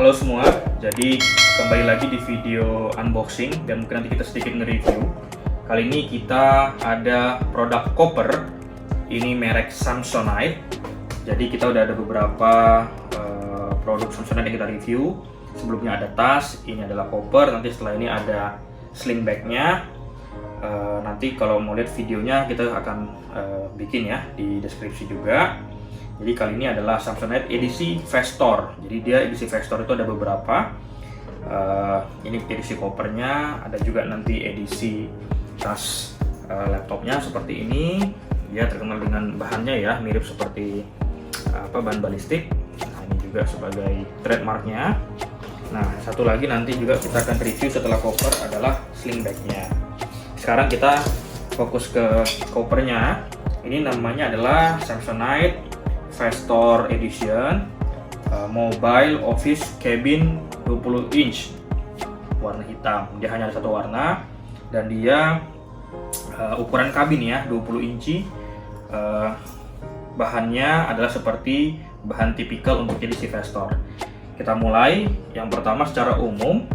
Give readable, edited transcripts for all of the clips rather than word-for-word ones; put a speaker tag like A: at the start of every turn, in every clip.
A: Halo semua, jadi kembali lagi di video unboxing dan mungkin nanti kita sedikit nge-review. Kali ini kita ada produk koper, ini merek Samsonite. Jadi kita udah ada beberapa produk Samsonite yang kita review. Sebelumnya ada tas, ini adalah koper, nanti setelah ini ada sling bag-nya. Nanti kalau mau lihat videonya kita akan bikin ya di deskripsi juga. Jadi kali ini adalah Samsonite edisi Vestor. Jadi dia edisi Vestor itu ada beberapa. Ini edisi kopernya, ada juga nanti edisi tas laptopnya seperti ini. Dia terkenal dengan bahannya ya, mirip seperti bahan balistik. Nah, ini juga sebagai trademarknya. Nah, satu lagi nanti juga kita akan review setelah koper adalah sling bag-nya. Sekarang kita fokus ke kopernya. Ini namanya adalah Samsonite Vestor Edition Mobile Office Cabin 20 inch warna hitam. Dia hanya ada satu warna dan dia ukuran kabin ya 20 inci. Bahannya adalah seperti bahan tipikal untuk edisi Vestor. Kita mulai yang pertama secara umum.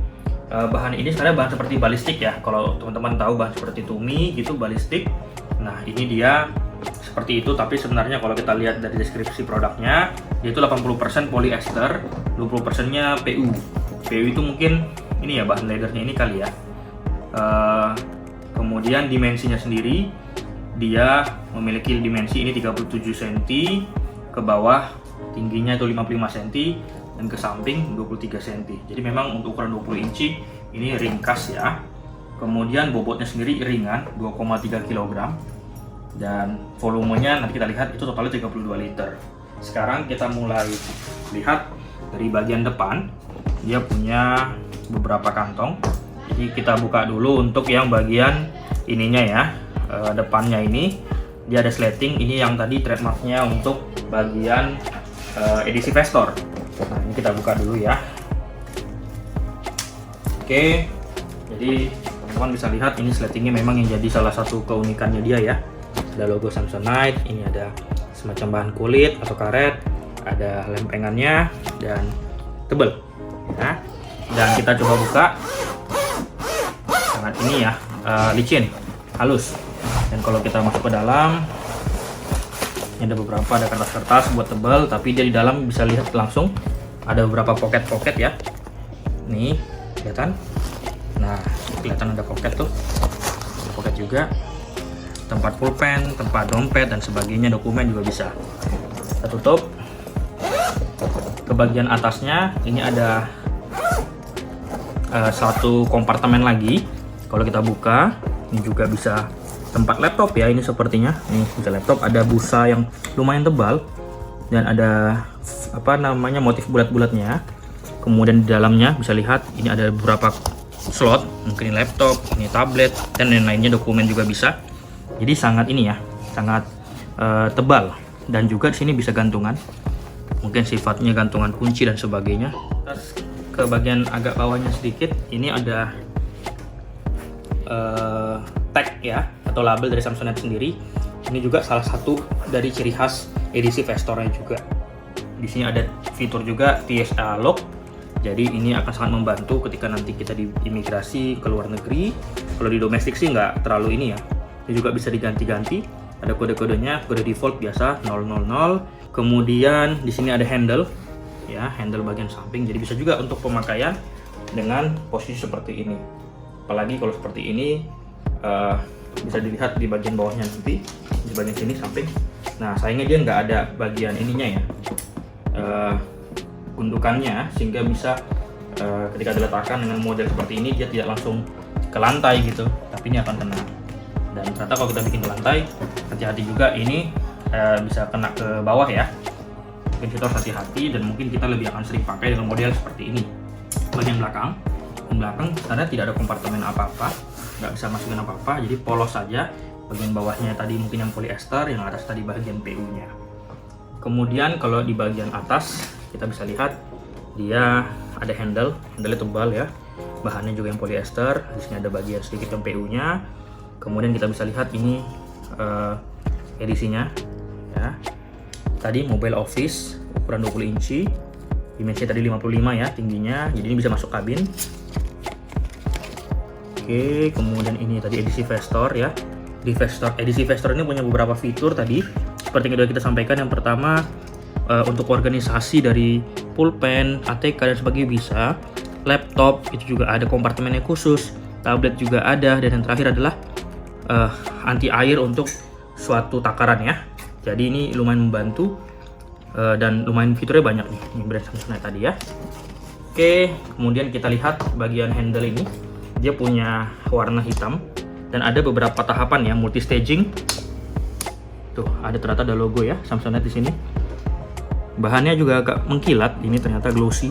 A: Bahan ini sebenarnya bahan seperti balistik ya. Kalau teman-teman tahu bahan seperti Tumi gitu balistik. Nah, ini dia seperti itu, tapi sebenarnya kalau kita lihat dari deskripsi produknya, dia itu 80% polyester, 20%-nya PU. PU itu mungkin ini ya bahan leathernya ini kali ya. Kemudian dimensinya sendiri, dia memiliki dimensi ini 37 cm, ke bawah tingginya itu 55 cm, dan ke samping 23 cm. Jadi memang untuk ukuran 20 inci ini ringkas ya. Kemudian bobotnya sendiri ringan, 2,3 kg. Dan volumenya nanti kita lihat itu totalnya 32 liter. Sekarang kita mulai lihat dari bagian depan. Dia punya beberapa kantong. Jadi kita buka dulu untuk yang bagian ininya ya. Depannya ini dia ada sleting. Ini yang tadi trademarknya untuk bagian edisi Vestor. Nah, ini kita buka dulu ya. Oke. Jadi teman-teman bisa lihat ini sletingnya memang yang jadi salah satu keunikannya dia ya. Ada logo Samsonite, ini ada semacam bahan kulit atau karet, ada lempengannya dan tebal. Nah, dan kita coba buka. Sangat ini ya, licin, halus. Dan kalau kita masuk ke dalam, ini ada beberapa, ada kertas-kertas buat tebal, tapi dia di dalam bisa lihat langsung ada beberapa pocket-pocket ya. Nih, kelihatan? Nah, kelihatan ada pocket tuh, ada pocket juga. Tempat pulpen, tempat dompet dan sebagainya, dokumen juga bisa. Kita tutup. Ke bagian atasnya ini ada satu kompartemen lagi. Kalau kita buka, ini juga bisa tempat laptop ya. Ini sepertinya, ini bisa laptop. Ada busa yang lumayan tebal dan ada motif bulat-bulatnya. Kemudian di dalamnya bisa lihat ini ada beberapa slot, mungkin ini laptop, ini tablet dan lain-lainnya, dokumen juga bisa. Jadi sangat ini ya, sangat tebal, dan juga di sini bisa gantungan, mungkin sifatnya gantungan kunci dan sebagainya. Terus ke bagian agak bawahnya sedikit, ini ada tag ya atau label dari Samsonite sendiri. Ini juga salah satu dari ciri khas edisi Vestornya juga. Di sini ada fitur juga TSA lock. Jadi ini akan sangat membantu ketika nanti kita di imigrasi ke luar negeri. Kalau di domestik sih nggak terlalu ini ya. Ini juga bisa diganti-ganti. Ada kode-kodenya, kode default biasa 000. Kemudian di sini ada handle, ya handle bagian samping. Jadi bisa juga untuk pemakaian dengan posisi seperti ini. Apalagi kalau seperti ini bisa dilihat di bagian bawahnya nanti, di bagian sini samping. Nah sayangnya dia nggak ada bagian ininya ya, gundukannya, sehingga bisa ketika diletakkan dengan model seperti ini dia tidak langsung ke lantai gitu, tapi ini akan kena. Dan ternyata kalau kita bikin ke lantai, hati-hati juga ini bisa kena ke bawah ya. Mungkin kita harus hati-hati dan mungkin kita lebih akan sering pakai dengan model seperti ini. Bagian belakang karena tidak ada kompartemen apa-apa, nggak bisa masukin apa-apa, jadi polos saja. Bagian bawahnya tadi mungkin yang polyester, yang atas tadi bagian PU-nya. Kemudian kalau di bagian atas kita bisa lihat dia ada handle tebal ya. Bahannya juga yang polyester. Di sini ada bagian sedikit yang PU-nya. Kemudian kita bisa lihat ini edisinya ya. Tadi Mobile Office ukuran 20 inci. Image-nya tadi 55 ya tingginya, jadi ini bisa masuk kabin. Oke, kemudian ini tadi edisi Vestor ya. Di edisi Vestor ini punya beberapa fitur tadi seperti yang sudah kita sampaikan. Yang pertama, untuk organisasi dari pulpen, ATK dan sebagainya bisa. Laptop itu juga ada kompartemennya khusus, tablet juga ada, dan yang terakhir adalah anti air untuk suatu takaran ya. Jadi ini lumayan membantu dan lumayan fiturnya banyak nih. Ini brand Samsonite tadi ya. Oke, kemudian kita lihat bagian handle ini. Dia punya warna hitam dan ada beberapa tahapan ya, multi staging. Tuh, ternyata ada logo ya Samsonite di sini. Bahannya juga agak mengkilat, ini ternyata glossy.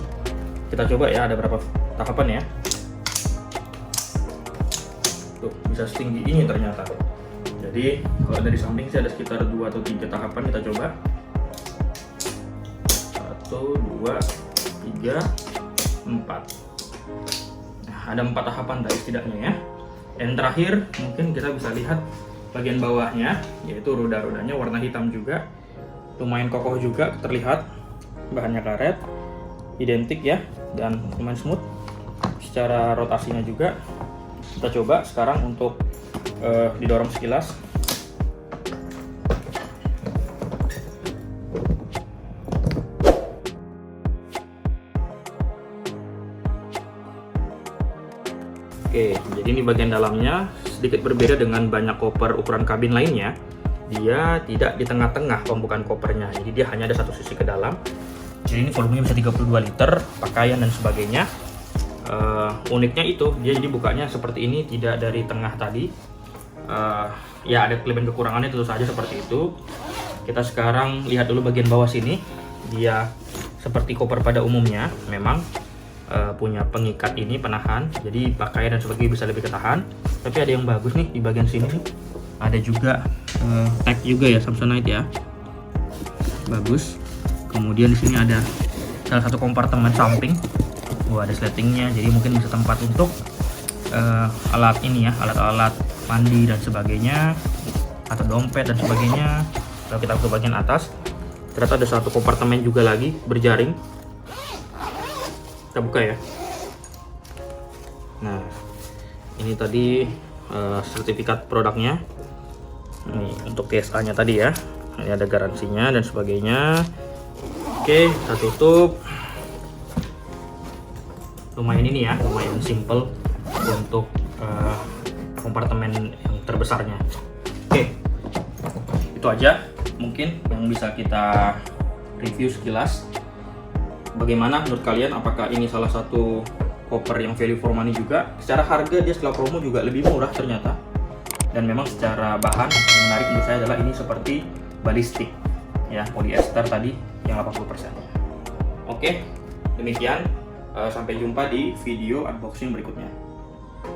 A: Kita coba ya, ada berapa tahapan ya. Tuh, bisa setinggi ini ternyata. Jadi, kalau dari samping sih ada sekitar 2 atau 3 tahapan, kita coba. 1, 2, 3, 4. Nah, ada 4 tahapan tadi setidaknya ya. Dan terakhir mungkin kita bisa lihat bagian bawahnya, yaitu roda-rodanya warna hitam juga, lumayan kokoh juga terlihat, bahannya karet, identik ya, dan lumayan smooth. Secara rotasinya juga kita coba sekarang untuk didorong sekilas. Oke, jadi ini bagian dalamnya sedikit berbeda dengan banyak koper ukuran kabin lainnya. Dia tidak di tengah-tengah pembukaan kopernya, jadi dia hanya ada satu sisi ke dalam. Jadi ini volumenya bisa 32 liter, pakaian dan sebagainya. Uniknya itu, dia jadi bukanya seperti ini, tidak dari tengah tadi. Ya ada kelebihan kekurangannya tentu saja seperti itu. Kita sekarang lihat dulu bagian bawah sini. Dia seperti koper pada umumnya, memang punya pengikat ini, penahan, jadi pakaian dan sebagainya bisa lebih ketahan. Tapi ada yang bagus nih di bagian sini nih, ada juga tag juga ya Samsonite ya, bagus. Kemudian di sini ada salah satu kompartemen samping, ada sletingnya, jadi mungkin bisa tempat untuk alat ini ya, alat-alat mandi dan sebagainya, atau dompet dan sebagainya. Kalau kita ke bagian atas, ternyata ada satu kompartemen juga lagi berjaring. Kita buka ya. Nah, ini tadi sertifikat produknya. Ini untuk TSA-nya tadi ya. Ini ada garansinya dan sebagainya. Oke, kita tutup. Lumayan ini ya, lumayan simple untuk kompartemen yang terbesarnya. Oke, itu aja mungkin yang bisa kita review sekilas. Bagaimana menurut kalian? Apakah ini salah satu koper yang value for money juga? Secara harga dia setelah promo juga lebih murah ternyata. Dan memang secara bahan yang menarik menurut saya adalah ini seperti balistik ya, polyester tadi yang 80%. Oke, demikian. Sampai jumpa di video unboxing berikutnya.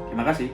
A: Terima kasih.